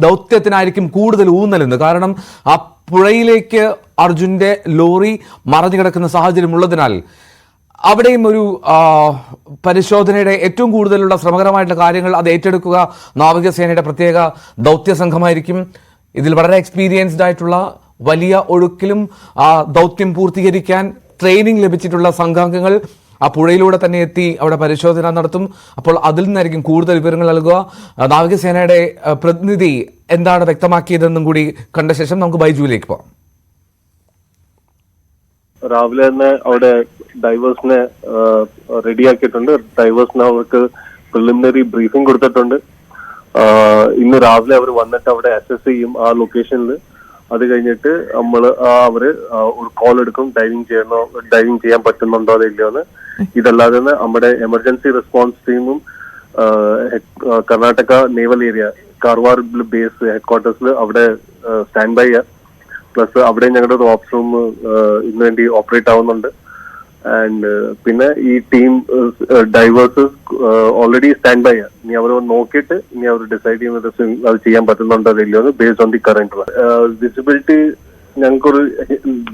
ദൗത്യത്തിനായിരിക്കും കൂടുതൽ ഊന്നലെന്ന്. കാരണം ആ പുഴയിലേക്ക് അർജുന്റെ ലോറി മറഞ്ഞു കിടക്കുന്ന സാഹചര്യം ഉള്ളതിനാൽ അവിടെയും ഒരു പരിശോധനയുടെ ഏറ്റവും കൂടുതലുള്ള ശ്രമകരമായിട്ടുള്ള കാര്യങ്ങൾ അത് ഏറ്റെടുക്കുക നാവികസേനയുടെ പ്രത്യേക ദൗത്യ സംഘമായിരിക്കും. ഇതിൽ വളരെ എക്സ്പീരിയൻസ്ഡ് ആയിട്ടുള്ള വലിയ ഒഴുക്കിലും ദൗത്യം പൂർത്തീകരിക്കാൻ ട്രെയിനിങ് ലഭിച്ചിട്ടുള്ള സംഘാംഗങ്ങൾ ആ പുഴയിലൂടെ തന്നെ എത്തി അവിടെ പരിശോധന നടത്തും. അപ്പോൾ അതിൽ നിന്നായിരിക്കും കൂടുതൽ വിവരങ്ങൾ നൽകുക. നാവികസേനയുടെ പ്രതിനിധി എന്താണ് വ്യക്തമാക്കിയതെന്നും കൂടി കണ്ട ശേഷം നമുക്ക് ബൈജുവിലേക്ക് പോകാം. രാവിലെ തന്നെ അവിടെ ഡൈവേഴ്സിനെ റെഡിയാക്കിയിട്ടുണ്ട്. ഡൈവേഴ്സിന് അവർക്ക് പ്രിലിമിനറി ബ്രീഫിംഗ് കൊടുത്തിട്ടുണ്ട്. ഇന്ന് രാവിലെ അവർ വന്നിട്ട് അവിടെ അസസ് ചെയ്യും ആ ലൊക്കേഷനിൽ. അത് കഴിഞ്ഞിട്ട് അവര് ഒരു കോൾ എടുക്കും, ഡൈവിംഗ് ചെയ്യാൻ പറ്റുന്നുണ്ടോ അതില്ലയോന്ന്. ഇതല്ലാതെ തന്നെ നമ്മുടെ എമർജൻസി റെസ്പോൺസ് ടീമും Karnataka naval area Karwar base ഹെഡ്ക്വാർട്ടേഴ്സിൽ അവിടെ സ്റ്റാൻഡ് ബൈ ചെയ്യാം. പ്ലസ് അവിടെ ഞങ്ങളുടെ ഒരു ഓപ്സ് റൂം ഇതിനു വേണ്ടി ഓപ്പറേറ്റ് ആവുന്നുണ്ട്. ആൻഡ് പിന്നെ ഈ team divers already stand by ചെയ്യാം. ഇനി അവർ നോക്കിയിട്ട് ഇനി അവർ ഡിസൈഡ് ചെയ്യുന്നത് അത് ചെയ്യാൻ പറ്റുന്നുണ്ടോ അതില്ലയോ based on the current visibility. ഞങ്ങൾക്കൊരു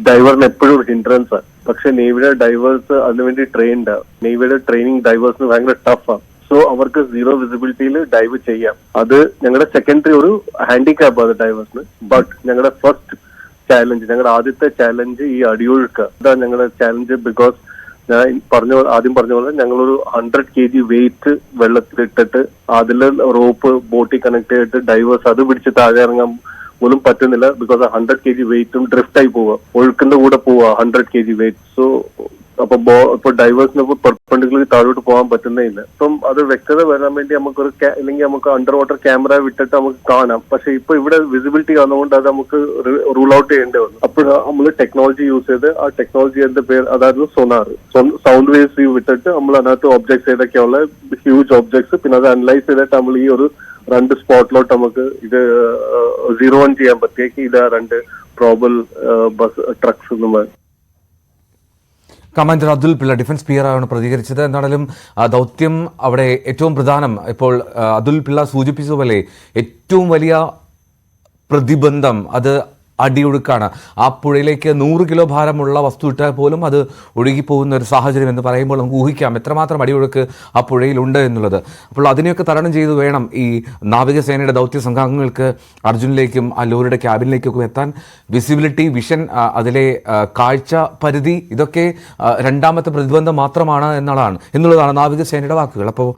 ഡൈവറിന് എപ്പോഴും ഒരു ഹിൻഡ്രൻസ് ആണ്. പക്ഷെ നേവിയുടെ ഡൈവേഴ്സ് അതിനുവേണ്ടി ട്രെയിൻഡ് ആണ്. നേവിയുടെ ട്രെയിനിങ് ഡൈവേഴ്സിന് ഭയങ്കര ടഫാണ്. സോ അവർക്ക് സീറോ വിസിബിലിറ്റിയിൽ ഡൈവ് ചെയ്യാം. അത് ഞങ്ങളുടെ സെക്കൻഡറി ഒരു ഹാൻഡിക്യാപ്പ് ആണ് ഡൈവേഴ്സിന്. ബട്ട് ഞങ്ങളുടെ ഫസ്റ്റ് ചാലഞ്ച്, ഞങ്ങളുടെ ആദ്യത്തെ ചാലഞ്ച് ഈ അടിയൊഴുക്ക്. അതാണ് ഞങ്ങളുടെ ചാലഞ്ച്. ബിക്കോസ് ഞാൻ ആദ്യം പറഞ്ഞ പോലെ ഞങ്ങളൊരു 100 kg വെയിറ്റ് വെള്ളത്തിലിട്ടിട്ട് അതിൽ റോപ്പ് ബോട്ടിൽ കണക്ട് ചെയ്തിട്ട് ഡൈവേഴ്സ് അത് പിടിച്ച് താഴെ ഇറങ്ങാൻ പോലും പറ്റുന്നില്ല. ബിക്കോസ് 100 kg വെയിറ്റും ഡ്രിഫ്റ്റ് ആയി പോവുക, ഒഴുക്കിന്റെ കൂടെ പോവുക 100 kg വെയിറ്റ്. സോ ഇപ്പൊ ഡൈവേഴ്സിന് പെർപെൻഡിക്കുലർ താഴോട്ട് പോകാൻ പറ്റുന്നേ ഇല്ല. അപ്പം അത് വ്യക്തത വരാൻ വേണ്ടി നമുക്കൊരു അല്ലെങ്കിൽ നമുക്ക് അണ്ടർ വാട്ടർ ക്യാമറ വിട്ടിട്ട് നമുക്ക് കാണാം. പക്ഷെ ഇപ്പൊ ഇവിടെ വിസിബിലിറ്റി കാണുന്നതുകൊണ്ട് അത് നമുക്ക് റൂൾ ഔട്ട് ചെയ്യേണ്ടി വന്നു. അപ്പോൾ നമ്മൾ ടെക്നോളജി യൂസ് ചെയ്ത് ആ ടെക്നോളജിയുടെ പേര് അതായിരുന്നു സോനാർ. സൗണ്ട് വേവ്സ് വിട്ടിട്ട് നമ്മൾ അതിനകത്ത് ഒബ്ജക്ട്സ് ഏതൊക്കെയുള്ള ഹ്യൂജ് ഒബ്ജക്ട്സ് പിന്നെ അത് അനലൈസ് ചെയ്തിട്ട് നമ്മൾ ഈ ഒരു 2 സ്പോട്ടിലോട്ട് നമുക്ക് ഇത് 0-1 ചെയ്യാൻ പറ്റിയേക്ക് ഇത് 2 പ്രോബൽ ബസ് ട്രക്സ്. Commander Athul Pillai defence PR ആണ് പ്രതികരിച്ചത്. എന്താണെങ്കിലും ദൗത്യം അവിടെ ഏറ്റവും പ്രധാനം. ഇപ്പോൾ അതുൽ പിള്ള സൂചിപ്പിച്ചതുപോലെ ഏറ്റവും വലിയ പ്രതിബന്ധം അത് അടിയൊഴുക്കാണ്. ആ പുഴയിലേക്ക് 100 കിലോ ഭാരമുള്ള വസ്തു ഇട്ടാൽ പോലും അത് ഒഴുകിപ്പോകുന്ന ഒരു സാഹചര്യം എന്ന് പറയുമ്പോൾ നമുക്ക് ഊഹിക്കാം എത്രമാത്രം അടിയൊഴുക്ക് ആ പുഴയിലുണ്ട് എന്നുള്ളത്. അപ്പോൾ അതിനെയൊക്കെ തരണം ചെയ്ത് വേണം ഈ നാവികസേനയുടെ ദൗത്യ സംഘാംഗങ്ങൾക്ക് അർജുനിലേക്കും ആ ലോറിയുടെ ക്യാബിനിലേക്കൊക്കെ എത്താൻ. വിസിബിലിറ്റി, വിഷൻ, അതിലെ കാഴ്ച പരിധി ഇതൊക്കെ രണ്ടാമത്തെ പ്രതിബന്ധം മാത്രമാണ് എന്നുള്ളതാണ് നാവികസേനയുടെ വാക്കുകൾ. അപ്പോൾ